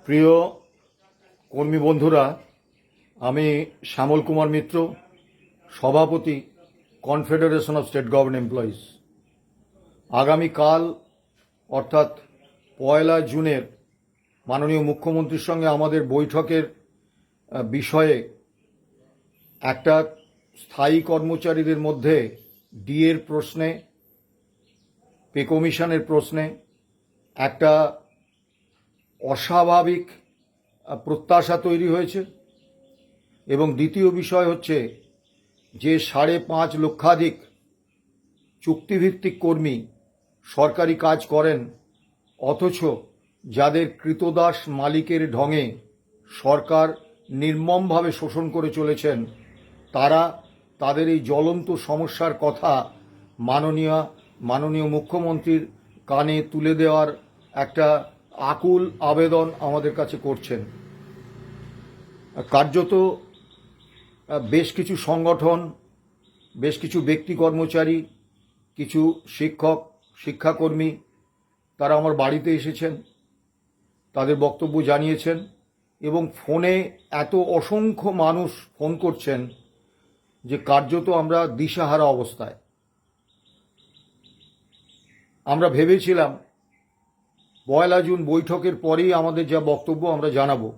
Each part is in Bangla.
প্রিয় কর্মী বন্ধুরা, আমি শ্যামল কুমার মিত্র, সভাপতি confederation of state government employees. আগামীকাল অর্থাৎ 1 জুনের মাননীয় মুখ্যমন্ত্রীর সঙ্গে আমাদের বৈঠকের বিষয়ে একটা স্থায়ী কর্মচারীদের মধ্যে ডিএর প্রশ্নে, পে কমিশনের প্রশ্নে একটা অস্বাভাবিক প্রত্যাশা তৈরি হয়েছে। এবং দ্বিতীয় বিষয় হচ্ছে যে 5.5 লক্ষাধিক চুক্তিভিত্তিক কর্মী সরকারি কাজ করেন, অথচ যাদের ক্রীতদাস মালিকের ঢঙে সরকার নির্মমভাবে শোষণ করে চলেছেন, তাদের এই জ্বলন্ত সমস্যার কথা মাননীয় মুখ্যমন্ত্রীর কানে তুলে দেওয়ার একটা আকুল আবেদন আমাদের কাছে করছেন। কার্যত বেশ কিছু সংগঠন, বেশ কিছু ব্যক্তি কর্মচারী, কিছু শিক্ষক শিক্ষাকর্মী তারা আমার বাড়িতে এসেছেন, তাদের বক্তব্য জানিয়েছেন এবং ফোনে এত অসংখ্য মানুষ ফোন করছেন যে কার্যত আমরা দিশাহারা অবস্থায়। আমরা ভেবেছিলাম 1 জুন বৈঠকের পরেই আমাদের যা বক্তব্য আমরা জানাবো,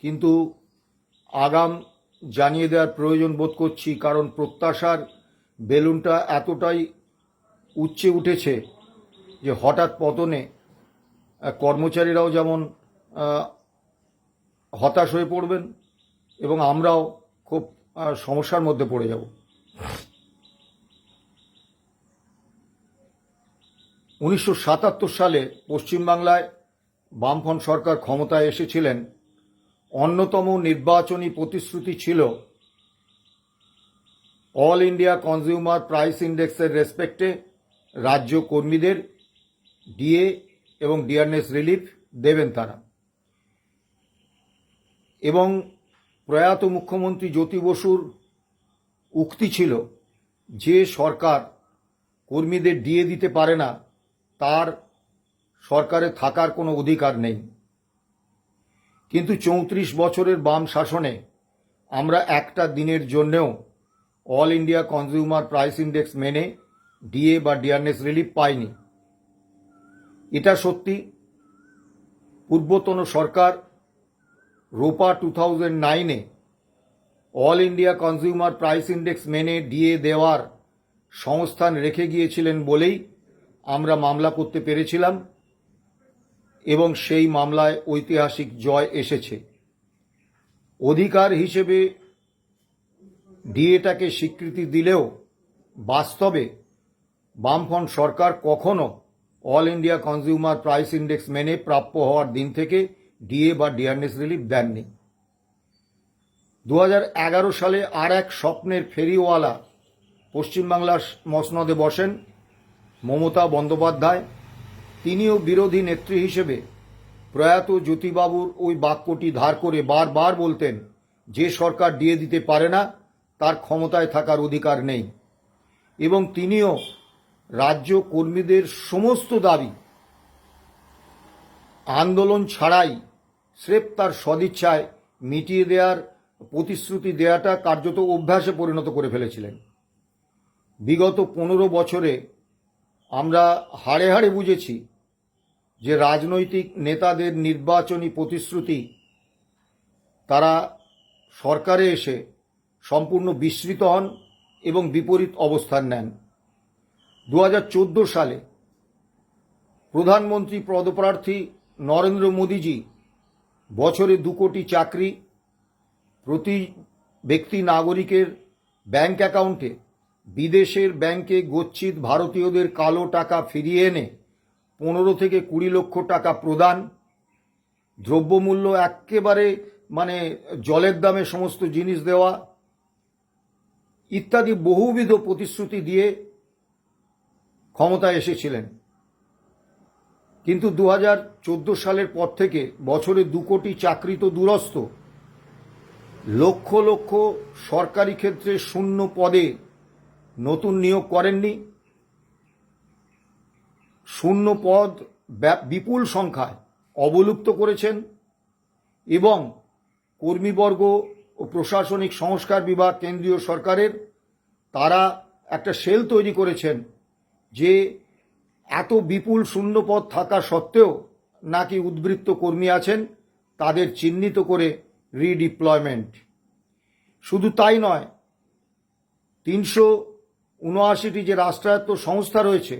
কিন্তু আগাম জানিয়ে দেওয়ার প্রয়োজন বোধ করছি, কারণ প্রত্যাশার বেলুনটা এতটাই উচ্চে উঠেছে যে হঠাৎ পতনে কর্মচারীরাও যেমন হতাশ হয়ে পড়বেন এবং আমরাও খুব সমস্যার মধ্যে পড়ে যাব। 1977 সালে পশ্চিমবাংলায় বামফ্রন্ট সরকার ক্ষমতায় এসেছিলেন। অন্যতম নির্বাচনী প্রতিশ্রুতি ছিল অল ইন্ডিয়া কনজিউমার প্রাইস ইন্ডেক্সের রেসপেক্টে রাজ্য কর্মীদের ডিএ এবং ডিয়ারনেস রিলিফ দেবেন তারা। এবং প্রয়াত মুখ্যমন্ত্রী জ্যোতি বসুর উক্তি ছিল, যে সরকার কর্মীদের ডিএ দিতে পারে না তার সরকারে থাকার কোনো অধিকার নেই। কিন্তু 34 বছরের বাম শাসনে আমরা একটা দিনের জন্যেও all India consumer price index মেনে ডিএ বা ডিয়ারনেস রিলিফ পাইনি। এটা সত্যি। পূর্বতন সরকার রোপা 2009-এ all India consumer price index মেনে ডিএ দেওয়ার সংস্থান রেখে গিয়েছিলেন বলেই আমরা মামলা করতে পেরেছিলাম এবং সেই মামলায় ঐতিহাসিক জয় এসেছে। অধিকার হিসেবে ডিএটাকে স্বীকৃতি দিলেও বাস্তবে বামফ্রন্ট সরকার কখনো all India consumer price index মেনে প্রাপ্য হওয়ার দিন থেকে ডিএ বা ডিয়ারনেস রিলিফ দেননি। 2011 সালে আর এক স্বপ্নের ফেরিওয়ালা পশ্চিমবাংলার মসনদে বসেন মমতা বন্দ্যোপাধ্যায়। তিনিও বিরোধী নেত্রী হিসেবে প্রয়াত জ্যোতিবাবুর ওই বাক্যটি ধার করে বারবার বলতেন, যে সরকার ডিএ দিতে পারে না তার ক্ষমতায় থাকার অধিকার নেই। এবং তিনিও রাজ্য কর্মীদের সমস্ত দাবি আন্দোলন ছাড়াই স্রেফ তার সদিচ্ছায় মিটিয়ে দেওয়ার প্রতিশ্রুতি দেওয়াটা কার্যত অভ্যাসে পরিণত করে ফেলেছিলেন। বিগত 15 বছরে আমরা হাড়ে হাড়ে বুঝেছি যে রাজনৈতিক নেতাদের নির্বাচনী প্রতিশ্রুতি তারা সরকারে এসে সম্পূর্ণ বিস্মৃত হন এবং বিপরীত অবস্থান নেন। 2014 সালে প্রধানমন্ত্রী পদপ্রার্থী নরেন্দ্র মোদীজি বছরে 2 কোটি চাকরি, প্রতি ব্যক্তি নাগরিকের ব্যাংক অ্যাকাউন্টে বিদেশের ব্যাংকে গচ্ছিত ভারতীয়দের কালো টাকা ফিরিয়ে এনে 15 থেকে 20 লক্ষ টাকা প্রদান, দ্রব্যমূল্য একেবারে জলের দামে সমস্ত জিনিস দেওয়া ইত্যাদি বহুবিধ প্রতিশ্রুতি দিয়ে ক্ষমতায় এসেছিলেন। কিন্তু 2014 সালের পর থেকে বছরে 2 কোটি চাকরি তো দূরস্থ, লক্ষ লক্ষ সরকারি ক্ষেত্রে শূন্য পদে নতুন নিয়োগ করেননি। শূন্য পদ বিপুল সংখ্যায় অবলুপ্ত করেছেন এবং কর্মীবর্গ ও প্রশাসনিক সংস্কার বিভাগ কেন্দ্রীয় সরকারের তারা একটা সেল তৈরি করেছেন যে এত বিপুল শূন্যপদ থাকা সত্ত্বেও নাকি উদ্বৃত্ত কর্মী আছেন, তাদের চিহ্নিত করে রিডিপ্লয়মেন্ট। শুধু তাই নয়, 379টি যে রাষ্ট্রায়ত্ত সংস্থা রয়েছে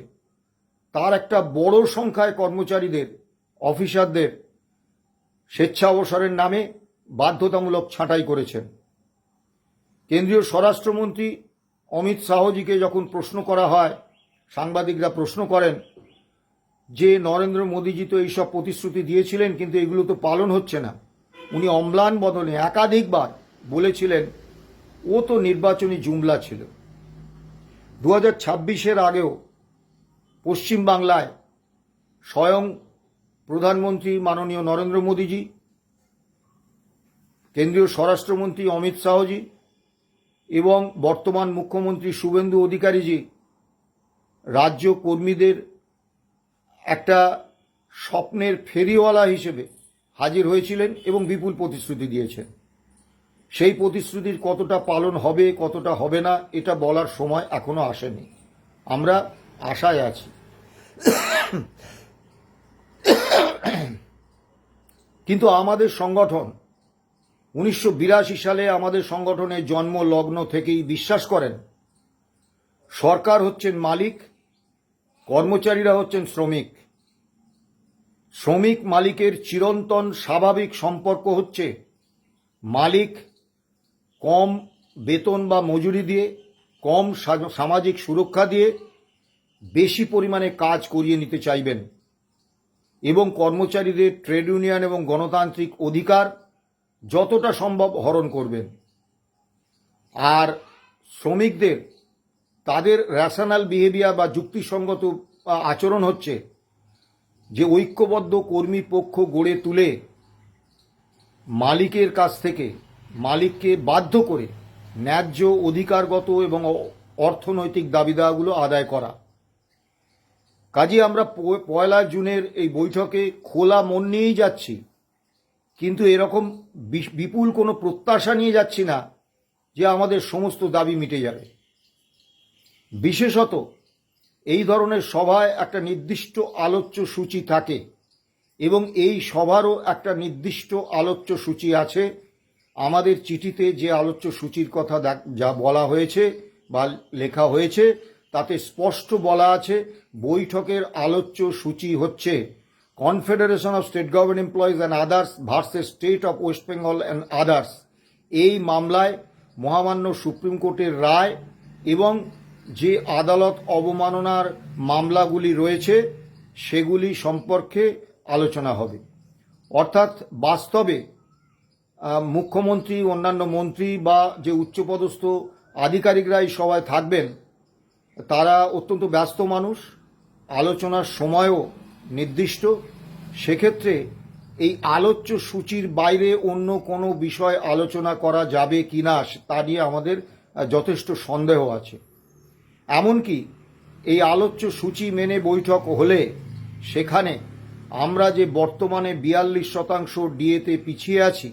তার একটা বড় সংখ্যায় কর্মচারীদের, অফিসারদের স্বেচ্ছা অবসরের নামে বাধ্যতামূলক ছাঁটাই করেছেন। কেন্দ্রীয় স্বরাষ্ট্রমন্ত্রী অমিত শাহজিকে যখন প্রশ্ন করা হয়, সাংবাদিকরা প্রশ্ন করেন যে নরেন্দ্র মোদীজি তো এইসব প্রতিশ্রুতি দিয়েছিলেন কিন্তু এগুলো তো পালন হচ্ছে না, উনি অম্লান বদনে একাধিকবার বলেছিলেন ও তো নির্বাচনী জুমলা ছিল। 2026-এর আগেও পশ্চিমবাংলায় স্বয়ং প্রধানমন্ত্রী মাননীয় নরেন্দ্র মোদীজি, কেন্দ্রীয় স্বরাষ্ট্রমন্ত্রী অমিত শাহজি এবং বর্তমান মুখ্যমন্ত্রী শুভেন্দু অধিকারীজি রাজ্য কর্মীদের একটা স্বপ্নের ফেরিওয়ালা হিসেবে হাজির হয়েছিলেন এবং বিপুল প্রতিশ্রুতি দিয়েছেন। সেই প্রতিশ্রুতির কতটা পালন হবে কতটা হবে না এটা বলার সময় এখনো আসেনি, আমরা আশায় আছি। কিন্তু আমাদের সংগঠন 1982 সালে আমাদের সংগঠনের জন্ম লগ্ন থেকেই বিশ্বাস করেন সরকার হচ্ছেন মালিক, কর্মচারীরা হচ্ছেন শ্রমিক। শ্রমিক মালিকের চিরন্তন স্বাভাবিক সম্পর্ক হচ্ছে মালিক কম বেতন বা মজুরি দিয়ে, কম সামাজিক সুরক্ষা দিয়ে বেশি পরিমাণে কাজ করিয়ে নিতে চাইবেন এবং কর্মচারীদের ট্রেড ইউনিয়ন এবং গণতান্ত্রিক অধিকার যতটা সম্ভব হরণ করবেন। আর শ্রমিকদের তাদের রেশনাল বিহেভিয়ার বা যুক্তিসঙ্গত আচরণ হচ্ছে যে ঐক্যবদ্ধ কর্মী পক্ষ গড়ে তুলে মালিকের কাছ থেকে মালিককে বাধ্য করে ন্যায্য অধিকারগত এবং অর্থনৈতিক দাবি দাওয়াগুলো আদায় করা। কাজে আমরা 1 জুনের এই বৈঠকে খোলা মন নিয়েই যাচ্ছি, কিন্তু এরকম বিপুল কোনো প্রত্যাশা নিয়ে যাচ্ছি না যে আমাদের সমস্ত দাবি মিটে যাবে। বিশেষত এই ধরনের সভায় একটা নির্দিষ্ট আলোচ্য সূচি থাকে এবং এই সভারও একটা নির্দিষ্ট আলোচ্য সূচি আছে। আমাদের চিঠিতে যে আলোচ্য সূচির কথা যা বলা হয়েছে বা লেখা হয়েছে তাতে স্পষ্ট বলা আছে বৈঠকের আলোচ্য সূচি হচ্ছে confederation of state government employees and others versus state of West Bengal and others. এই মামলায় মহামান্য সুপ্রিম কোর্টের রায় এবং যে আদালত অবমাননার মামলাগুলি রয়েছে সেগুলি সম্পর্কে আলোচনা হবে। অর্থাৎ বাস্তবে মুখ্যমন্ত্রী, অন্যান্য মন্ত্রী বা যে উচ্চপদস্থ আধিকারিকরা এই সভায় থাকবেন তারা অত্যন্ত ব্যস্ত মানুষ, আলোচনার সময়ও নির্দিষ্ট। সেক্ষেত্রে এই আলোচ্য সূচির বাইরে অন্য কোনো বিষয় আলোচনা করা যাবে কিনা তা নিয়ে আমাদের যথেষ্ট সন্দেহ আছে। এমনকি এই আলোচ্য সূচি মেনে বৈঠক হলে সেখানে আমরা যে বর্তমানে 42% ডিএতে পিছিয়ে আছি,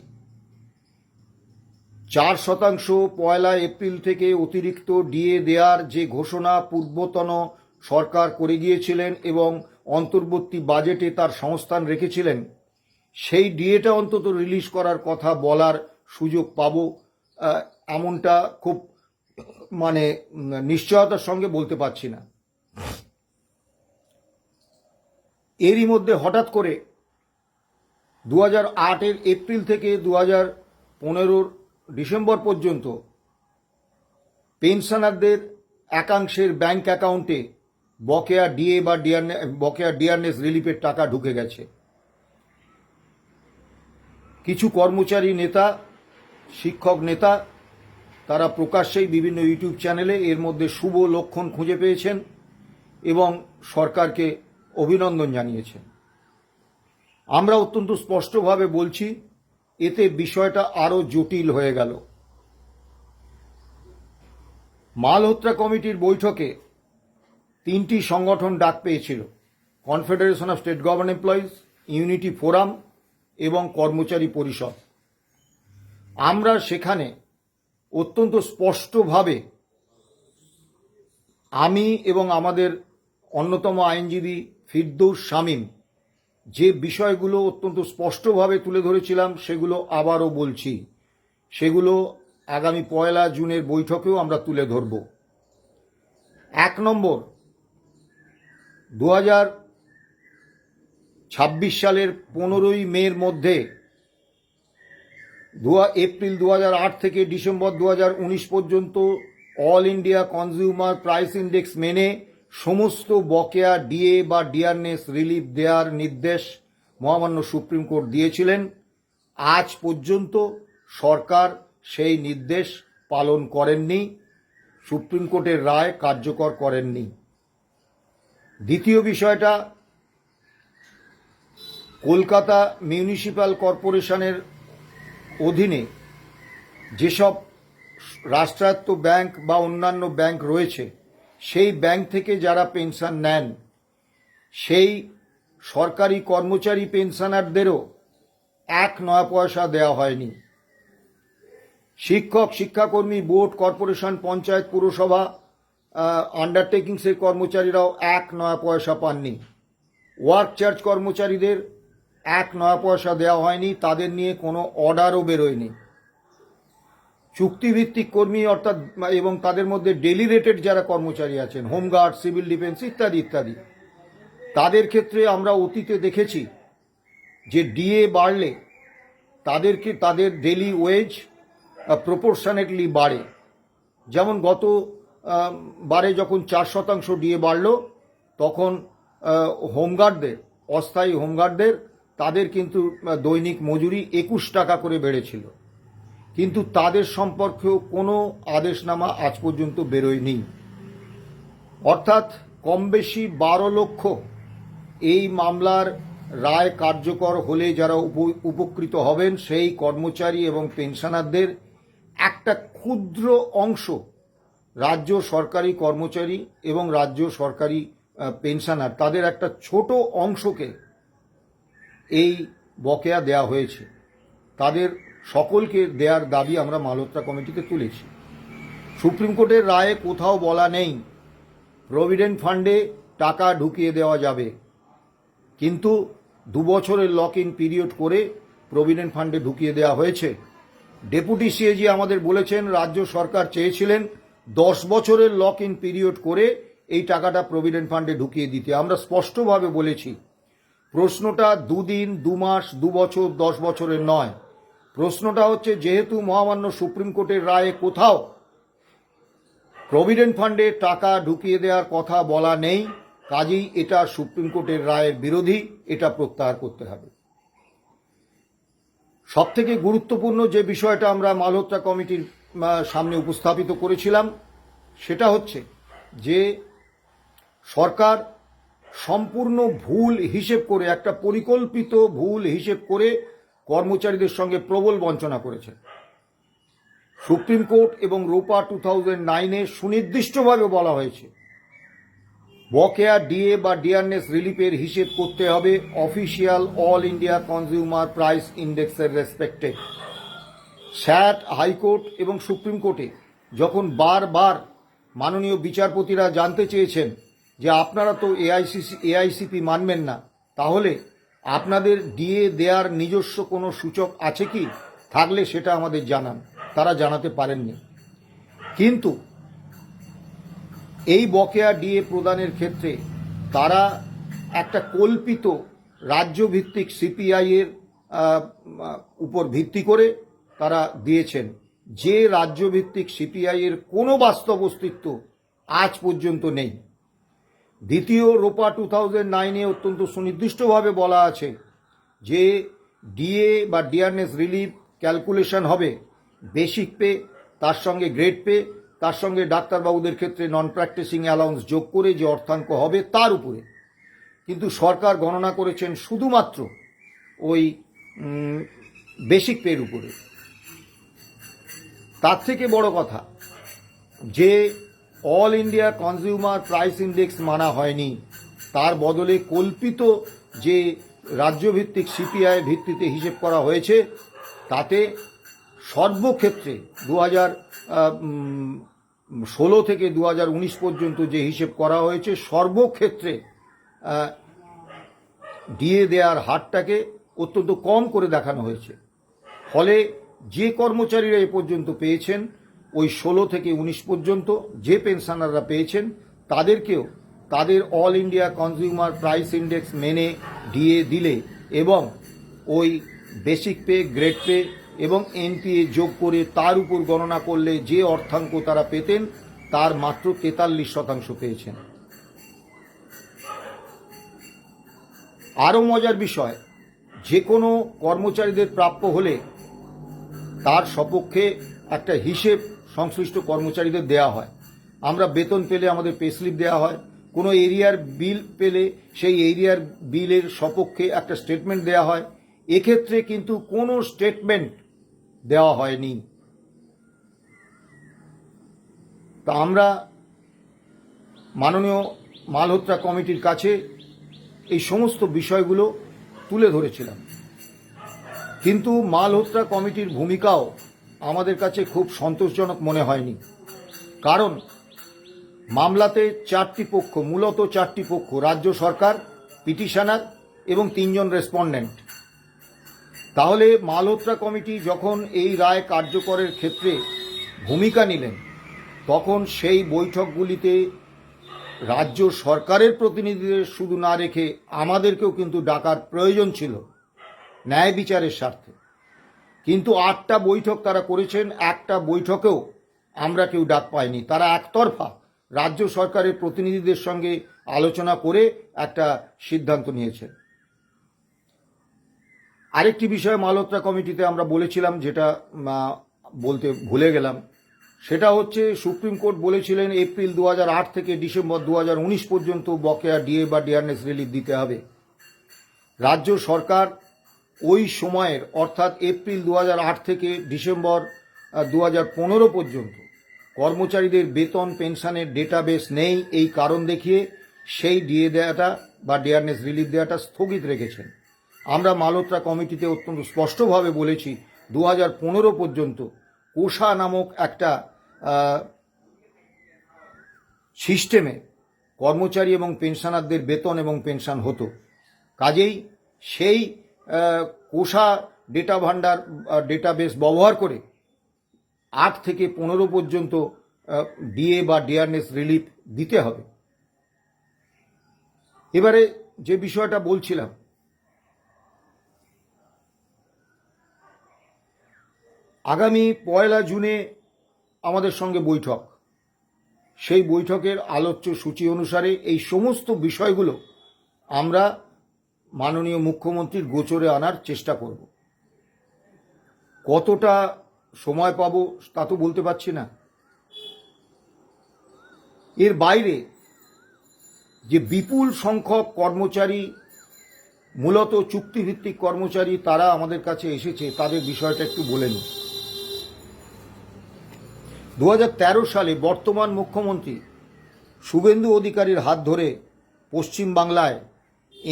4% 1 এপ্রিল থেকে অতিরিক্ত ডিএ দেওয়ার যে ঘোষণা পূর্বতন সরকার করে গিয়েছিলেন এবং অন্তর্বর্তী বাজেটে তার সংস্থান রেখেছিলেন, সেই ডিএটা অন্তত রিলিজ করার কথা বলার সুযোগ পাব এমনটা খুব নিশ্চয়তার সঙ্গে বলতে পারছি না। এরই মধ্যে হঠাৎ করে 2008-এর এপ্রিল থেকে 2015-র ডিসেম্বর পর্যন্ত পেনশনারদের একাংশের ব্যাংক অ্যাকাউন্টে বকেয়া ডিএ বা বকেয়া ডিআরনেস রিলিফের টাকা ঢুকে গেছে। কিছু কর্মচারী নেতা, শিক্ষক নেতা তারা প্রকাশ্যেই বিভিন্ন ইউটিউব চ্যানেলে এর মধ্যে শুভ লক্ষণ খুঁজে পেয়েছেন এবং সরকারকে অভিনন্দন জানিয়েছেন। আমরা অত্যন্ত স্পষ্টভাবে বলছি এতে বিষয়টা আরও জটিল হয়ে গেল। মালহোত্রা কমিটির বৈঠকে 3টি সংগঠন ডাক পেয়েছিল, confederation of state government employees, unity forum এবং কর্মচারী পরিষদ। আমরা সেখানে অত্যন্ত স্পষ্টভাবে আমি এবং আমাদের অন্যতম আইনজীবী ফিরদৌস শামীম যে বিষয়গুলো অত্যন্ত স্পষ্টভাবে তুলে ধরেছিলাম সেগুলো আবারও বলছি, সেগুলো আগামী 1 জুনের বৈঠকেও আমরা তুলে ধরব। 1 নম্বর, 2026 সালের 15ই মের মধ্যে এপ্রিল 2008 থেকে ডিসেম্বর 2019 পর্যন্ত all India consumer price index মেনে সমস্ত বকেয়া ডিএ বা ডিয়ারনেস রিলিফ দেওয়ার নির্দেশ মহামান্য সুপ্রিম কোর্ট দিয়েছিলেন। আজ পর্যন্ত সরকার সেই নির্দেশ পালন করেননি, সুপ্রিম কোর্টের রায় কার্যকর করেননি। দ্বিতীয় বিষয়টা, কলকাতা মিউনিসিপ্যাল কর্পোরেশনের অধীনে যেসব রাষ্ট্রায়ত্ত ব্যাংক বা অন্যান্য ব্যাংক রয়েছে, সেই ব্যাংক থেকে যারা পেনশন নেন, সেই সরকারি কর্মচারী পেনশনারদেরও 1 নয়া পয়সা দেওয়া হয়নি। শিক্ষক, শিক্ষাকর্মী, বোর্ড, কর্পোরেশন, পঞ্চায়েত, পুরসভা, আন্ডারটেকিংসের কর্মচারীরাও 1 নয়া পয়সা পাননি। ওয়ার্ক চার্জ কর্মচারীদের 1 নয়া পয়সা দেওয়া হয়নি, তাদের নিয়ে কোনো অর্ডারও বেরোয়নি। চুক্তিভিত্তিক কর্মী অর্থাৎ এবং তাদের মধ্যে ডেলি রেটেড যারা কর্মচারী আছেন, হোমগার্ড, সিভিল ডিফেন্স ইত্যাদি ইত্যাদি, তাদের ক্ষেত্রে আমরা অতীতে দেখেছি যে ডিএ বাড়লে তাদের ডেলি ওয়েজ প্রপোর্শনেটলি বাড়ে। যেমন গত বারে যখন 4% ডিএ বাড়ল, তখন হোমগার্ডদের, অস্থায়ী হোমগার্ডদের, তাদের কিন্তু দৈনিক মজুরি 21 টাকা করে বেড়েছিল, কিন্তু তাদের সম্পর্কেও কোনো আদেশনামা আজ পর্যন্ত বেরোয়নি। অর্থাৎ কম বেশি 12 লক্ষ এই মামলার রায় কার্যকর হলে যারা উপকৃত হবেন সেই কর্মচারী এবং পেনশনারদের একটা ক্ষুদ্র অংশ রাজ্য সরকারি কর্মচারী এবং রাজ্য সরকারি পেনশনার, তাদের একটা ছোট অংশকে এই বকেয়া দেয়া হয়েছে। তাদের সকলকে দেওয়ার দাবি আমরা মালহোত্রা কমিটিতে তুলেছি। সুপ্রিম কোর্টের রায়ে কোথাও বলা নেই প্রভিডেন্ট ফান্ডে টাকা ঢুকিয়ে দেওয়া যাবে, কিন্তু 2 বছরের লক ইন পিরিয়ড করে প্রভিডেন্ট ফান্ডে ঢুকিয়ে দেওয়া হয়েছে। ডেপুটি সিএজি আমাদের বলেছেন রাজ্য সরকার চেয়েছিলেন 10 বছরের লক ইন পিরিয়ড করে এই টাকাটা প্রভিডেন্ট ফান্ডে ঢুকিয়ে দিতে। আমরা স্পষ্টভাবে বলেছি প্রশ্নটা 2 দিন, 2 মাস, 2 বছর, 10 বছরের নয়। প্রশ্নটা হচ্ছে, যেহেতু মহামান্য সুপ্রিম কোর্টের রায়ে কোথাও প্রভিডেন্ট ফান্ডে টাকা ঢুকিয়ে দেওয়ার কথা বলা নেই, কাজেই এটা সুপ্রিম কোর্টের রায়ের বিরোধী, এটা প্রত্যাহার করতে হবে। সবথেকে গুরুত্বপূর্ণ যে বিষয়টা আমরা মালহোত্রা কমিটির সামনে উপস্থাপিত করেছিলাম সেটা হচ্ছে যে সরকার সম্পূর্ণ ভুল হিসেব করে, একটা পরিকল্পিত ভুল হিসেব করে কর্মচারীদের সঙ্গে প্রবল বঞ্চনা করেছে। সুপ্রিম কোর্ট এবং রোপা 2009-এ সুনির্দিষ্টভাবে বলা হয়েছে বকেয়া ডিএ বা ডিয়ারনেস রিলিফের হিসেব করতে হবে official all India consumer price ইন্ডেক্সের রেসপেক্টে। স্যাট, হাইকোর্ট এবং সুপ্রিম কোর্টে যখন বারবার মাননীয় বিচারপতিরা জানতে চেয়েছেন যে আপনারা তো এআইসিপি মানবেন না, তাহলে আপনাদের ডিএ দেওয়ার নিজস্ব কোনো সূচক আছে কি, থাকলে সেটা আমাদের জানান, তারা জানাতে পারেননি। কিন্তু এই বকেয়া ডিএ প্রদানের ক্ষেত্রে তারা একটা কল্পিত রাজ্যভিত্তিক সিপিআই এর উপর ভিত্তি করে তারা দিয়েছেন, যে রাজ্যভিত্তিক সিপিআই এর কোনো বাস্তব অস্তিত্ব আজ পর্যন্ত নেই। দ্বিতীয়, রোপা 2009-এ অত্যন্ত সুনির্দিষ্টভাবে বলা আছে যে ডিএ বা ডিয়ারনেস রিলিফ ক্যালকুলেশন হবে বেসিক পে, তার সঙ্গে গ্রেড পে, তার সঙ্গে ডাক্তারবাবুদের ক্ষেত্রে নন প্র্যাকটিসিং অ্যালাউন্স যোগ করে যে অর্থাঙ্ক হবে তার উপরে। কিন্তু সরকার গণনা করেছেন শুধুমাত্র ওই বেসিক পের উপরে। তার থেকে বড় কথা যে all India consumer price index মানা হয়নি, তার বদলে কল্পিত যে রাজ্যভিত্তিক সিপিআই ভিত্তিতে হিসেব করা হয়েছে, তাতে সর্বক্ষেত্রে 2016 থেকে 2019 পর্যন্ত যে হিসেব করা হয়েছে, সর্বক্ষেত্রে ডিএ দেওয়ার হারটাকে অত্যন্ত কম করে দেখানো হয়েছে। ফলে যে কর্মচারীরা এ পর্যন্ত পেয়েছেন, ওই 16 থেকে 19 পর্যন্ত যে পেনশনাররা পেয়েছেন, তাদেরকেও তাদের all India consumer price index মেনে ডিএ দিলে এবং ওই বেসিক পে, গ্রেড পে এবং এনপিএ যোগ করে তার উপর গণনা করলে যে অর্থাঙ্ক তারা পেতেন, তার মাত্র 43% পেয়েছেন। আরও মজার বিষয়, যে কোনো কর্মচারীদের প্রাপ্য হলে তার সপক্ষে একটা হিসেব সংশ্লিষ্ট কর্মচারীদের দেয়া হয়। আমরা বেতন পেলে আমাদের পে স্লিপ দেওয়া হয়, কোনো এরিয়ার বিল পেলে সেই এরিয়ার বিলের সপক্ষে একটা স্টেটমেন্ট দেওয়া হয়। এক্ষেত্রে কিন্তু কোনো স্টেটমেন্ট দেওয়া হয়নি। তা আমরা মাননীয় মালহোত্রা কমিটির কাছে এই সমস্ত বিষয়গুলো তুলে ধরেছিলাম, কিন্তু মালহোত্রা কমিটির ভূমিকাও আমাদের কাছে খুব সন্তোষজনক মনে হয়নি। কারণ মামলাতে চারটি পক্ষ, মূলত চারটি পক্ষ, রাজ্য সরকার, পিটিশনার এবং 3 জন রেসপন্ডেন্ট। তাহলে মালহোত্রা কমিটি যখন এই রায় কার্যকরের ক্ষেত্রে ভূমিকা নিলেন, তখন সেই বৈঠকগুলিতে রাজ্য সরকারের প্রতিনিধিদের শুধু না রেখে আমাদেরকেও কিন্তু ডাকার প্রয়োজন ছিল ন্যায় বিচারের স্বার্থে। কিন্তু 8টা বৈঠক তারা করেছেন, একটা বৈঠকেও আমরা কেউ ডাক পাইনি। তারা একতরফা রাজ্য সরকারের প্রতিনিধিদের সঙ্গে আলোচনা করে একটা সিদ্ধান্ত নিয়েছেন। আরেকটি বিষয় মালহোত্রা কমিটিতে আমরা বলেছিলাম, যেটা বলতে ভুলে গেলাম, সেটা হচ্ছে সুপ্রিম কোর্ট বলেছিলেন এপ্রিল 2008 থেকে ডিসেম্বর 2019 পর্যন্ত বকেয়া ডিএ বা ডিআরনেস রিলিফ দিতে হবে। রাজ্য সরকার ওই সময়ের, অর্থাৎ এপ্রিল 2008 থেকে ডিসেম্বর 2015 পর্যন্ত কর্মচারীদের বেতন পেনশনের ডেটাবেস নেই, এই কারণ দেখিয়ে সেই ডিএ দেওয়াটা বা ডিআরনেস রিলিফ দেওয়াটা স্থগিত রেখেছেন। আমরা মালহোত্রা কমিটিতে অত্যন্ত স্পষ্টভাবে বলেছি 2015 পর্যন্ত কোষা নামক একটা সিস্টেমে কর্মচারী এবং পেনশনারদের বেতন এবং পেনশন হতো। কাজেই সেই কোষা ডেটা ভান্ডার, ডেটাবেস ব্যবহার করে 8 থেকে 15 পর্যন্ত ডিএ বা ডিআরনেস রিলিফ দিতে হবে। এবারে যে বিষয়টা বলছিলাম, আগামী 1 জুনে আমাদের সঙ্গে বৈঠক। সেই বৈঠকের আলোচ্য সূচি অনুসারে এই সমস্ত বিষয়গুলো আমরা মাননীয় মুখ্যমন্ত্রীর গোচরে আনার চেষ্টা করব। কতটা সময় পাব তা তো বলতে পারছি না। এর বাইরে যে বিপুল সংখ্যক কর্মচারী, মূলত চুক্তিভিত্তিক কর্মচারী, তারা আমাদের কাছে এসেছে, তাদের বিষয়টা একটু বলে নিই। 2013 সালে বর্তমান মুখ্যমন্ত্রী শুভেন্দু অধিকারীর হাত ধরে পশ্চিমবাংলায়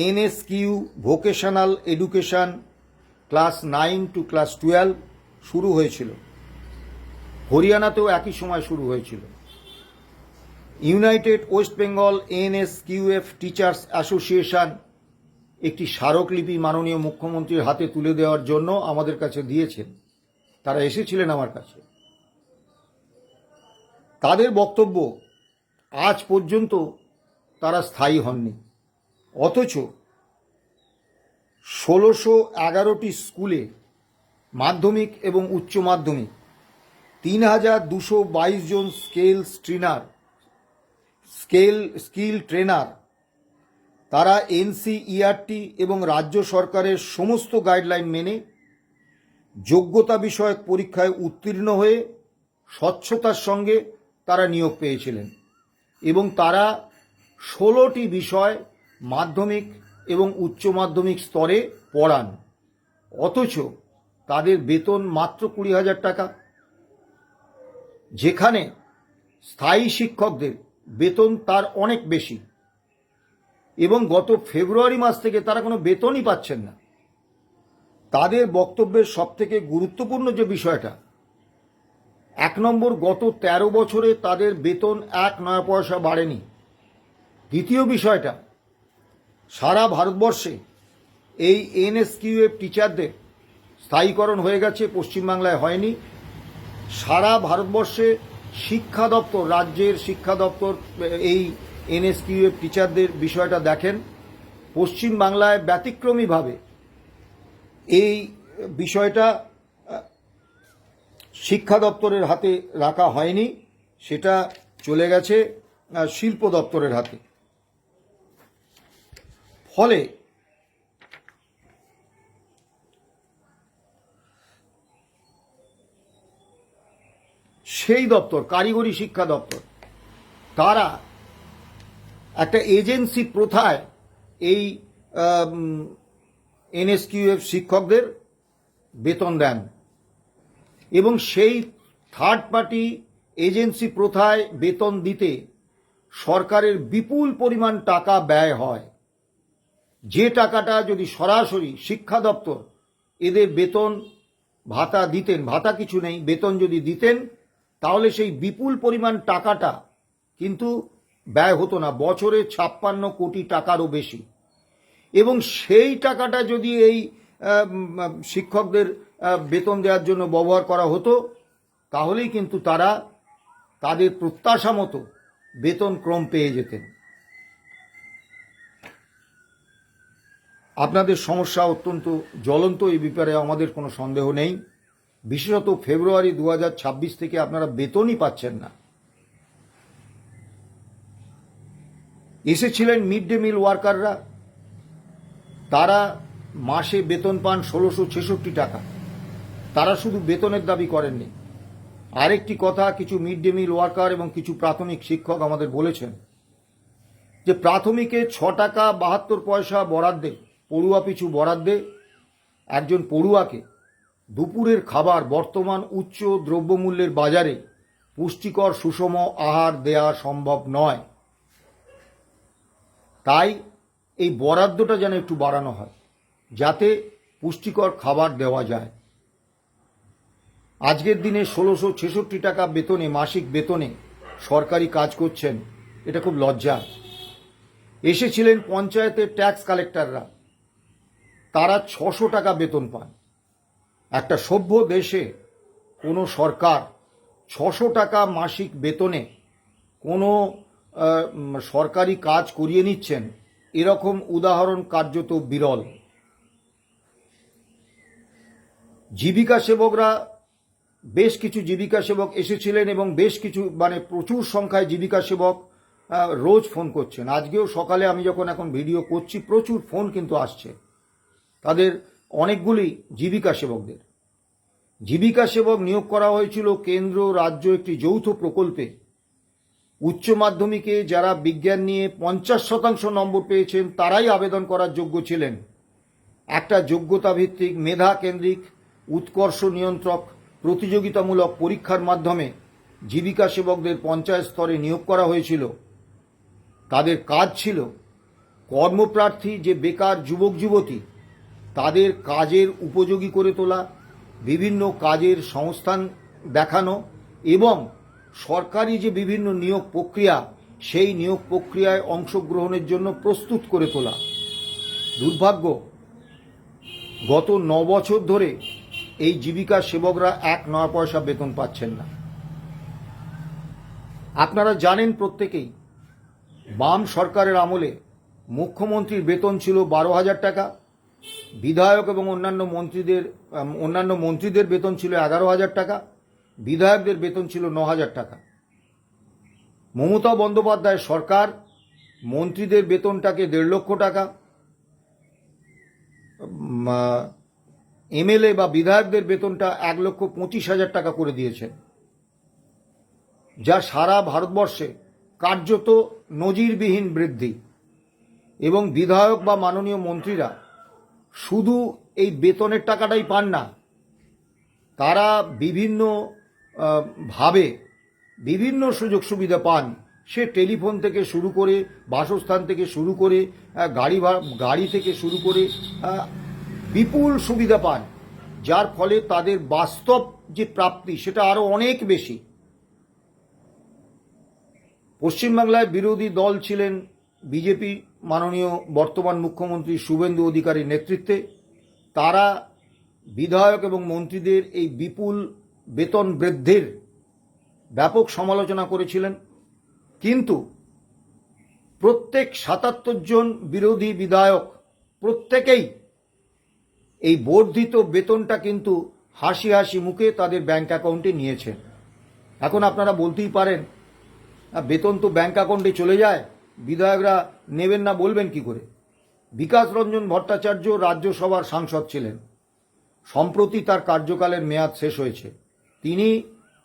NSQ vocational education class 9 to class 12 শুরু হয়েছিল। হরিয়ানাতেও একই সময় শুরু হয়েছিল। United West Bengal NSQF Teachers Association একটি স্মারকলিপি মাননীয় মুখ্যমন্ত্রীর হাতে তুলে দেওয়ার জন্য আমাদের কাছে দিয়েছেন। তারা এসেছিলেন আমার কাছে। তাদের বক্তব্য, আজ পর্যন্ত তারা স্থায়ী হননি, অথচ 1611টি স্কুলে মাধ্যমিক এবং উচ্চ মাধ্যমিক 3222 জন স্কিল ট্রেনার তারা এনসিইআরটি এবং রাজ্য সরকারের সমস্ত গাইডলাইন মেনে যোগ্যতা বিষয়ক পরীক্ষায় উত্তীর্ণ হয়ে স্বচ্ছতার সঙ্গে তারা নিয়োগ পেয়েছিলেন এবং তারা 16টি বিষয় মাধ্যমিক এবং উচ্চ মাধ্যমিক স্তরে পড়ান। অথচ তাদের বেতন মাত্র 20,000 টাকা, যেখানে স্থায়ী শিক্ষকদের বেতন তার অনেক বেশি। এবং গত ফেব্রুয়ারি মাস থেকে তারা কোনো বেতনই পাচ্ছেন না। তাদের বক্তব্যের সবথেকে গুরুত্বপূর্ণ যে বিষয়টা, 1 নম্বর, গত 13 বছরে তাদের বেতন 1 নয়া পয়সা বাড়েনি। দ্বিতীয় বিষয়টা, সারা ভারতবর্ষে এই এনএসকিউএফ টিচারদের স্থায়ীকরণ হয়ে গেছে, পশ্চিমবাংলায় হয়নি। সারা ভারতবর্ষে শিক্ষা দপ্তর, রাজ্যের শিক্ষা দপ্তর এই এনএসকিউএফ টিচারদের বিষয়টা দেখেন। পশ্চিমবাংলায় ব্যতিক্রমীভাবে এই বিষয়টা শিক্ষা দপ্তরের হাতে রাখা হয়নি, সেটা চলে গেছে শিল্প দপ্তরের হাতে। ফলে সেই দপ্তর, কারিগরি শিক্ষা দপ্তর, তারা একটা এজেন্সি প্রথায় এই এনএসকিউএফ শিক্ষকদের বেতন দেন এবং সেই থার্ড পার্টি এজেন্সি প্রথায় বেতন দিতে সরকারের বিপুল পরিমাণ টাকা ব্যয় হয়। যে টাকাটা যদি সরাসরি শিক্ষা দপ্তর এদের বেতন ভাতা দিতেন, ভাতা কিছু নেই, বেতন যদি দিতেন, তাহলে সেই বিপুল পরিমাণ টাকাটা কিন্তু ব্যয় হতো না, বছরে 56 কোটি টাকারও বেশি। এবং সেই টাকাটা যদি এই শিক্ষকদের বেতন দেওয়ার জন্য ব্যবহার করা হতো, তাহলেই কিন্তু তারা তাদের প্রত্যাশা মতো বেতন ক্রম পেয়ে যেতেন। আপনাদের সমস্যা অত্যন্ত জ্বলন্ত, এই ব্যাপারে আমাদের কোনো সন্দেহ নেই। বিশেষত ফেব্রুয়ারি 2026 থেকে আপনারা বেতনই পাচ্ছেন না। এসেছিলেন মিড ডে মিল ওয়ার্কাররা, তারা মাসে বেতন পান 1666 টাকা। তারা শুধু বেতনের দাবি করেননি। আরেকটি কথা, কিছু মিড ডে মিল ওয়ার্কার এবং কিছু প্রাথমিক শিক্ষক আমাদের বলেছেন যে প্রাথমিকে 6 টাকা 72 পয়সা বরাদ্দে, পড়ুয়া পিছু বরাদ্দে একজন পড়ুয়াকে দুপুরের খাবার বর্তমান উচ্চ দ্রব্যমূল্যের বাজারে পুষ্টিকর সুষম আহার দেয়া সম্ভব নয়। তাই এই বরাদ্দটা যেন একটু বাড়ানো হয়, যাতে পুষ্টিকর খাবার দেওয়া যায়। আজকের দিনে 1666 টাকা বেতনে, মাসিক বেতনে সরকারি কাজ করছেন, এটা খুব লজ্জা। এসেছিলেন পঞ্চায়েতের ট্যাক্স কালেক্টররা, তারা 600 টাকা বেতন পান। একটা সভ্য দেশে কোনো সরকার 600 টাকা মাসিক বেতনে কোনো সরকারি কাজ করিয়ে নিচ্ছেন, এরকম উদাহরণ কার্যত বিরল। জীবিকা সেবকরা, বেশ কিছু জীবিকা সেবক এসেছিলেন এবং বেশ কিছু প্রচুর সংখ্যায় জীবিকা সেবক রোজ ফোন করছেন। আজকেও সকালে আমি যখন এখন ভিডিও করছি, প্রচুর ফোন কিন্তু আসছে তাদের, অনেকগুলি জীবিকা সেবকদের। জীবিকা সেবক নিয়োগ করা হয়েছিল কেন্দ্র রাজ্য একটি যৌথ প্রকল্পে। উচ্চ মাধ্যমিকে যারা বিজ্ঞান নিয়ে 50% নম্বর পেয়েছেন তারাই আবেদন করার যোগ্য ছিলেন। একটা যোগ্যতা ভিত্তিক, মেধা কেন্দ্রিক, উৎকর্ষ নিয়ন্ত্রক প্রতিযোগিতামূলক পরীক্ষার মাধ্যমে জীবিকা সেবকদের পঞ্চায়েত স্তরে নিয়োগ করা হয়েছিল। তাদের কাজ ছিল কর্মপ্রার্থী যে বেকার যুবক যুবতী, তাদের কাজের উপযোগী করে তোলা, বিভিন্ন কাজের সংস্থান দেখানো এবং সরকারি যে বিভিন্ন নিয়োগ প্রক্রিয়া, সেই নিয়োগ প্রক্রিয়ায় অংশগ্রহণের জন্য প্রস্তুত করে তোলা। দুর্ভাগ্য, গত 9 বছর ধরে এই জীবিকা সেবকরা 1 নয়া পয়সা বেতন পাচ্ছেন না। আপনারা জানেন প্রত্যেকেই, বাম সরকারের আমলে মুখ্যমন্ত্রীর বেতন ছিল 12,000 টাকা, বিধায়ক এবং অন্যান্য মন্ত্রীদের বেতন ছিল 11,000 টাকা, বিধায়কদের বেতন ছিল 9,000 টাকা। মমতা বন্দ্যোপাধ্যায় সরকার মন্ত্রীদের বেতনটাকে 1.5 লক্ষ টাকা, এমএলএ বা বিধায়কদের বেতনটা 1,25,000 টাকা করে দিয়েছেন, যা সারা ভারতবর্ষে কার্যত নজিরবিহীন বৃদ্ধি। এবং বিধায়ক বা মাননীয় মন্ত্রীরা শুধু এই বেতনের টাকাটাই পান না, তারা বিভিন্ন ভাবে বিভিন্ন সুযোগ সুবিধা পান, সে টেলিফোন থেকে শুরু করে, বাসস্থান থেকে শুরু করে, গাড়ি থেকে শুরু করে বিপুল সুবিধা পান, যার ফলে তাদের বাস্তব যে প্রাপ্তি সেটা আরো অনেক বেশি। পশ্চিমবাংলায় বিরোধী দল ছিলেন বিজেপি, মাননীয় বর্তমান মুখ্যমন্ত্রী শুভেন্দু অধিকারীর নেতৃত্বে। তারা বিধায়ক এবং মন্ত্রীদের এই বিপুল বেতন বৃদ্ধির ব্যাপক সমালোচনা করেছিলেন, কিন্তু প্রত্যেক ৭৭ জন বিরোধী বিধায়ক প্রত্যেকেই এই বর্ধিত বেতনটা কিন্তু হাসি হাসি মুখে তাদের ব্যাংক অ্যাকাউন্টে নিয়েছেন। এখন আপনারা বলতেই পারেন, বেতন তো ব্যাংক অ্যাকাউন্টে চলে যায়, বিধায়করা নেবেন না বলবেন কি করে? বিকাশ রঞ্জন ভট্টাচার্য রাজ্যসভার সাংসদ ছিলেন, সম্প্রতি তার কার্যকালের মেয়াদ শেষ হয়েছে। তিনি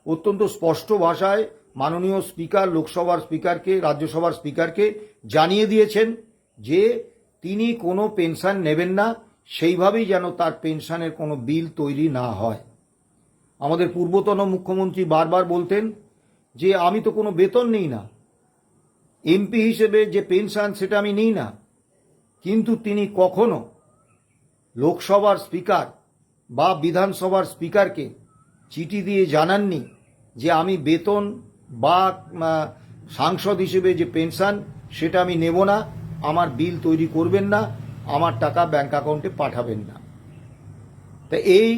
অত্যন্ত স্পষ্ট ভাষায় মাননীয় স্পিকার, লোকসভার স্পিকারকে, রাজ্যসভার স্পিকারকে জানিয়ে দিয়েছেন যে তিনি কোনো পেনশন নেবেন না, সেইভাবেই যেন তার পেনশনের কোনো বিল তৈরি না হয়। আমাদের পূর্বতন মুখ্যমন্ত্রী বারবার বলতেন যে আমি তো কোনো বেতন নিই না, এমপি হিসেবে যে পেনশন সেটা আমি নিই না, কিন্তু তিনি কখনো লোকসভার স্পিকার বা বিধানসভার স্পিকারকে চিঠি দিয়ে জানাননি যে আমি বেতন বা সাংসদ হিসেবে যে পেনশন সেটা আমি নেব না, আমার বিল তৈরি করবেন না, আমার টাকা ব্যাংক অ্যাকাউন্টে পাঠাবেন না। তা এই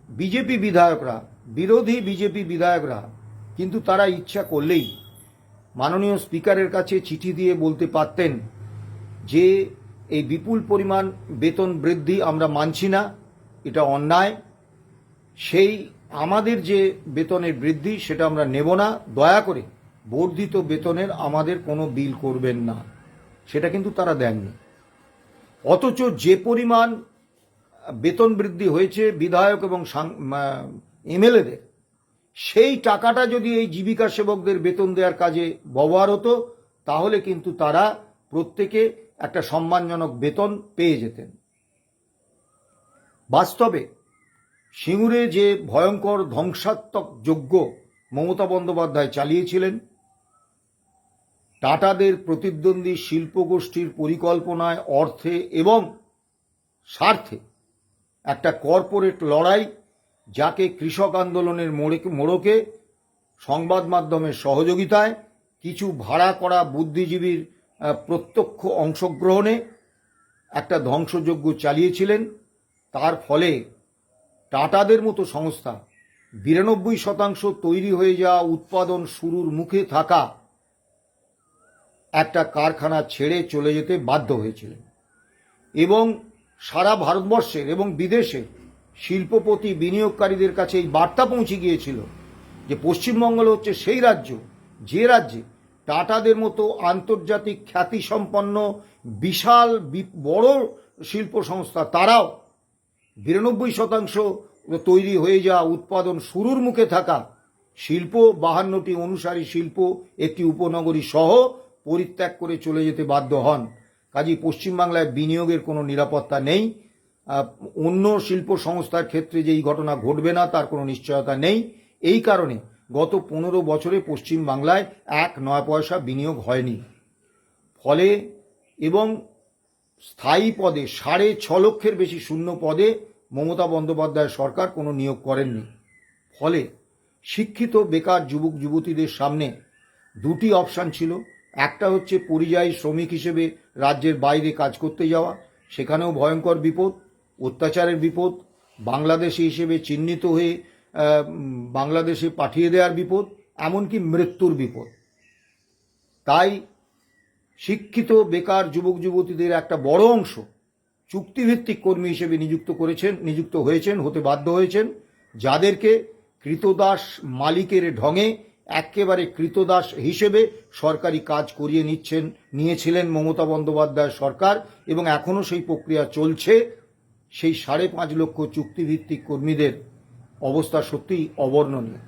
বিজেপি বিধায়করা, বিরোধী বিজেপি বিধায়করা কিন্তু তারা ইচ্ছা করলেই মাননীয় স্পিকারের কাছে চিঠি দিয়ে বলতে পারতেন যে এই বিপুল পরিমাণ বেতন বৃদ্ধি আমরা মানছি না, এটা অন্যায়, সেই আমাদের যে বেতনের বৃদ্ধি সেটা আমরা নেব না, দয়া করে বর্ধিত বেতনের আমাদের কোনো বিল করবেন না। সেটা কিন্তু তারা দেননি। অথচ যে পরিমাণ বেতন বৃদ্ধি হয়েছে বিধায়ক এবং এমএলএদের, সেই টাকাটা যদি এই জীবিকা সেবকদের বেতন দেওয়ার কাজে ব্যবহার হতো, তাহলে কিন্তু তারা প্রত্যেকে একটা সম্মানজনক বেতন পেয়ে যেতেন। বাস্তবে সিঙ্গুরে যে ভয়ঙ্কর ধ্বংসাত্মক যজ্ঞ মমতা বন্দ্যোপাধ্যায় চালিয়েছিলেন, টাটাদের প্রতিদ্বন্দ্বী শিল্পগোষ্ঠীর পরিকল্পনায়, অর্থে এবং স্বার্থে একটা কর্পোরেট লড়াই, যাকে কৃষক আন্দোলনের মোড়কে সংবাদ মাধ্যমের সহযোগিতায়, কিছু ভাড়া করা বুদ্ধিজীবীর প্রত্যক্ষ অংশগ্রহণে একটা ধ্বংসযজ্ঞ চালিয়েছিলেন। তার ফলে টাটাদের মতো সংস্থা 92% তৈরি হয়ে যাওয়া, উৎপাদন শুরুর মুখে থাকা একটা কারখানা ছেড়ে চলে যেতে বাধ্য হয়েছিলেন। এবং সারা ভারতবর্ষের এবং বিদেশে শিল্পপতি, বিনিয়োগকারীদের কাছে এই বার্তা পৌঁছে গিয়েছিল যে পশ্চিমবঙ্গ হচ্ছে সেই রাজ্য যে রাজ্যে টাটাদের মতো আন্তর্জাতিক খ্যাতিসম্পন্ন বিশাল বড় শিল্প সংস্থা, তারাও 92% তৈরি হয়ে যাওয়া, উৎপাদন শুরুর মুখে থাকা শিল্প, 52টি অনুসারী শিল্প, একটি উপনগরী সহ পরিত্যাগ করে চলে যেতে বাধ্য হন। কাজেই পশ্চিমবাংলায় বিনিয়োগের কোনো নিরাপত্তা নেই। অন্য শিল্প সংস্থার ক্ষেত্রে যে এই ঘটনা ঘটবে না তার কোনো নিশ্চয়তা নেই। এই কারণে গত 15 বছরে পশ্চিমবাংলায় 1 পয়সা বিনিয়োগ হয়নি। ফলে এবং স্থায়ী পদে 6.5 লক্ষের বেশি শূন্য পদে মমতা বন্দ্যোপাধ্যায় সরকার কোনো নিয়োগ করেননি। ফলে শিক্ষিত বেকার যুবক যুবতীদের সামনে দুটি অপশান ছিল। একটা হচ্ছে পরিযায়ী শ্রমিক হিসেবে রাজ্যের বাইরে কাজ করতে যাওয়া, সেখানেও ভয়ঙ্কর বিপদ, অত্যাচারের বিপদ, বাংলাদেশি হিসেবে চিহ্নিত হয়ে বাংলাদেশে পাঠিয়ে দেওয়ার বিপদ, এমনকি মৃত্যুর বিপদ। তাই শিক্ষিত বেকার যুবক যুবতীদের একটা বড় অংশ চুক্তিভিত্তিক কর্মী হিসেবে নিযুক্ত হয়েছেন, হতে বাধ্য হয়েছেন, যাদেরকে কৃতদাস মালিকের ঢঙে একেবারে কৃতদাস হিসেবে সরকারি কাজ করিয়ে নিয়েছিলেন মমতা বন্দ্যোপাধ্যায় সরকার, এবং এখনও সেই প্রক্রিয়া চলছে। সেই 5.5 লক্ষ চুক্তিভিত্তিক কর্মীদের অবস্থা সত্যিই অবর্ণনীয়।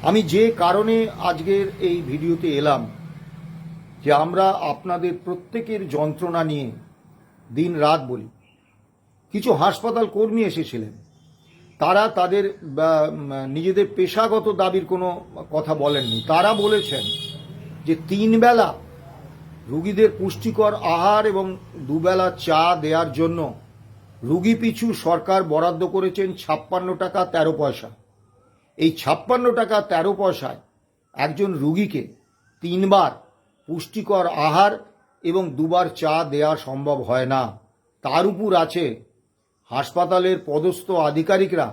আমি যে কারণে আজকের এই ভিডিওতে এলাম, যে আমরা আপনাদের প্রত্যেকের যন্ত্রণা নিয়ে দিন রাত বলি। কিছু হাসপাতাল কর্মী এসেছিলেন, তারা তাদের নিজেদের পেশাগত দাবির কোনো কথা বলেননি। তারা বলেছেন যে 3 বেলা রুগীদের পুষ্টিকর আহার এবং 2 বেলা চা দেওয়ার জন্য রুগী পিছু সরকার বরাদ্দ করেছেন 56 টাকা 13 পয়সা। এই 56 টাকা 13 পয়সায় একজন রুগীকে 3 বার পুষ্টিকর আহার এবং 2 বার চা দেওয়া সম্ভব হয় না। তার উপর আছে হাসপাতালের পদস্থ আধিকারিকরা,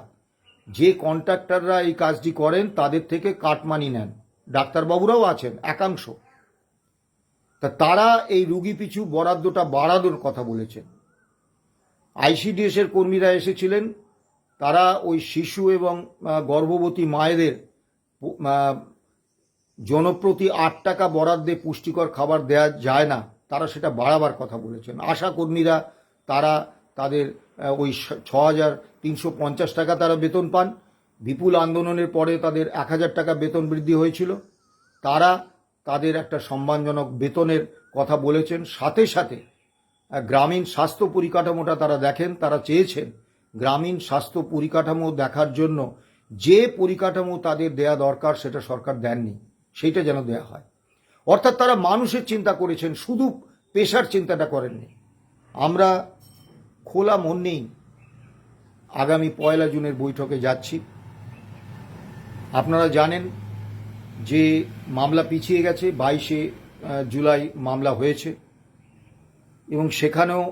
যে কন্ট্রাক্টররা এই কাজটি করেন তাদের থেকে কাটমানি নেন। ডাক্তারবাবুরাও আছেন একাংশ। তারা এই রুগী পিছু বরাদ্দটা বাড়ানোর কথা বলেছেন। আইসিডিএস এর কর্মীরা এসেছিলেন, তারা ওই শিশু এবং গর্ভবতী মায়েদের জনপ্রতি 8 টাকা বরাদ্দে পুষ্টিকর খাবার দেওয়া যায় না, তারা সেটা বাড়াবার কথা বলেছেন। আশা কর্মীরা তারা তাদের ওই 6,350 টাকা তারা বেতন পান। বিপুল আন্দোলনের পরে তাদের 1,000 টাকা বেতন বৃদ্ধি হয়েছিল। তারা তাদের একটা সম্মানজনক বেতনের কথা বলেছেন। সাথে সাথে গ্রামীণ স্বাস্থ্য পরিকাঠামোটা তারা দেখেন। তারা চেয়েছেন গ্রামীণ স্বাস্থ্য পরিকাঠামো দেখার জন্য যে পরিকাঠামো তাদের দেয়া দরকার সেটা সরকার দেননি, সেইটা যেন দেয়া হয়। অর্থাৎ তারা মানুষের চিন্তা করেছেন, শুধু পেশার চিন্তাটা করেননি। আমরা খোলা মন নেই আগামী 1 জুনের বৈঠকে যাচ্ছি। আপনারা জানেন যে মামলা পিছিয়ে গেছে, 22 জুলাই মামলা হয়েছে এবং সেখানেও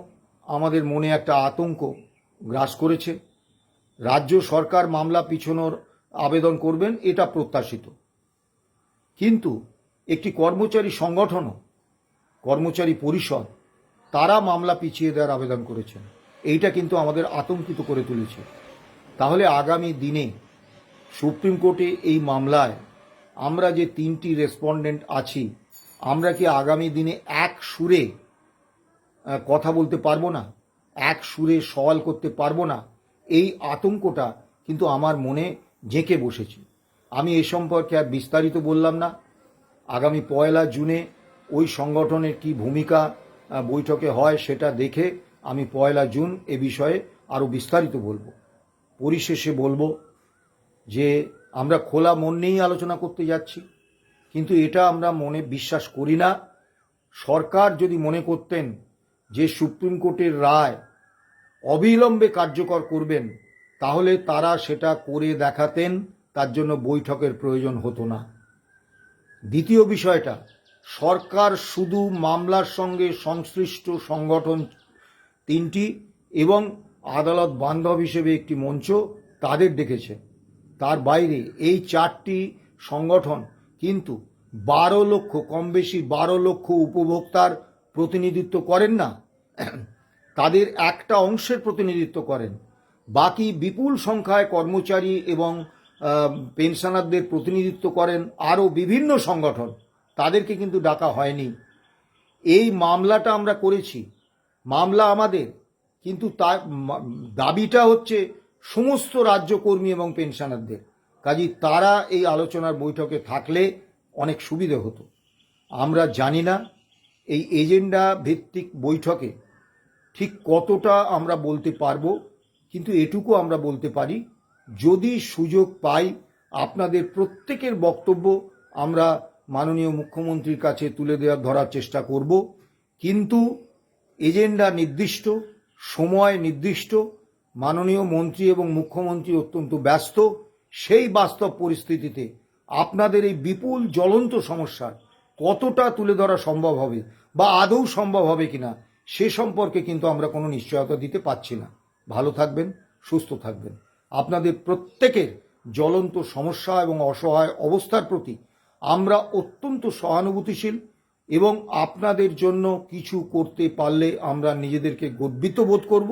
আমাদের মনে একটা আতঙ্ক গ্রাস করেছে। রাজ্য সরকার মামলা পিছনোর আবেদন করবেন, এটা প্রত্যাশিত। কিন্তু একটি কর্মচারী সংগঠনও, কর্মচারী পরিষদ, তারা মামলা পিছিয়ে দেওয়ার আবেদন করেছেন। এইটা কিন্তু আমাদের আতঙ্কিত করে তুলেছে। তাহলে আগামী দিনে সুপ্রিম কোর্টে এই মামলায় আমরা যে 3টি রেসপন্ডেন্ট আছি, আমরা কি আগামী দিনে এক সুরে কথা বলতে পারবো না, এক সুরে সওয়াল করতে পারবো না? এই আতঙ্কটা কিন্তু আমার মনে জেঁকে বসেছে। আমি এ সম্পর্কে আর বিস্তারিত বললাম না। আগামী 1 জুনে ওই সংগঠনের কি ভূমিকা বৈঠকে হয় সেটা দেখে আমি 1 জুন এ বিষয়ে আরও বিস্তারিত বলবো। পরিশেষে বলবো যে আমরা খোলা মন নিয়েই আলোচনা করতে যাচ্ছি, কিন্তু এটা আমরা মনে বিশ্বাস করি না। সরকার যদি মনে করতেন যে সুপ্রিম কোর্টের রায় অবিলম্বে কার্যকর করবেন, তাহলে তারা সেটা করে দেখাতেন, তার জন্য বৈঠকের প্রয়োজন হতো না। দ্বিতীয় বিষয়টা, সরকার শুধু মামলার সঙ্গে সংশ্লিষ্ট সংগঠন 3টি এবং আদালত বান্ধব হিসেবে একটি মঞ্চ তাদের ডেকেছে। তার বাইরে এই 4টি সংগঠন কিন্তু 12 লক্ষ, কম বেশি 12 লক্ষ উপভোক্তার প্রতিনিধিত্ব করেন না, তাদের একটা অংশের প্রতিনিধিত্ব করেন। বাকি বিপুল সংখ্যায় কর্মচারী এবং পেনশনারদের প্রতিনিধিত্ব করেন আরও বিভিন্ন সংগঠন, তাদেরকে কিন্তু ডাকা হয়নি। এই মামলাটা আমরা করেছি, মামলা আমাদের, কিন্তু তার দাবিটা হচ্ছে সমস্ত রাজ্যকর্মী এবং পেনশনারদের। কাজেই তারা এই আলোচনার বৈঠকে থাকলে অনেক সুবিধে হতো। আমরা জানি না এই এজেন্ডা ভিত্তিক বৈঠকে ঠিক কতটা আমরা বলতে পারবো, কিন্তু এটুকু আমরা বলতে পারি, যদি সুযোগ পাই আপনাদের প্রত্যেকের বক্তব্য আমরা মাননীয় মুখ্যমন্ত্রীর কাছে তুলে ধরার চেষ্টা করব। কিন্তু এজেন্ডা নির্দিষ্ট, সময় নির্দিষ্ট, মাননীয় মন্ত্রী এবং মুখ্যমন্ত্রী অত্যন্ত ব্যস্ত। সেই বাস্তব পরিস্থিতিতে আপনাদের এই বিপুল জ্বলন্ত সমস্যার কতটা তুলে ধরা সম্ভব হবে বা আদৌ সম্ভব হবে কিনা সে সম্পর্কে কিন্তু আমরা কোনো নিশ্চয়তা দিতে পারছি না। ভালো থাকবেন, সুস্থ থাকবেন। আপনাদের প্রত্যেকের জ্বলন্ত সমস্যা এবং অসহায় অবস্থার প্রতি আমরা অত্যন্ত সহানুভূতিশীল এবং আপনাদের জন্য কিছু করতে পারলে আমরা নিজেদেরকে গর্বিত বোধ করব।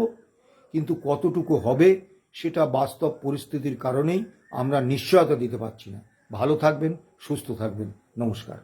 কিন্তু কতটুকু হবে সেটা বাস্তব পরিস্থিতির কারণেই আমরা নিশ্চয়তা দিতে পারছি না। ভালো থাকবেন, সুস্থ থাকবেন। নমস্কার।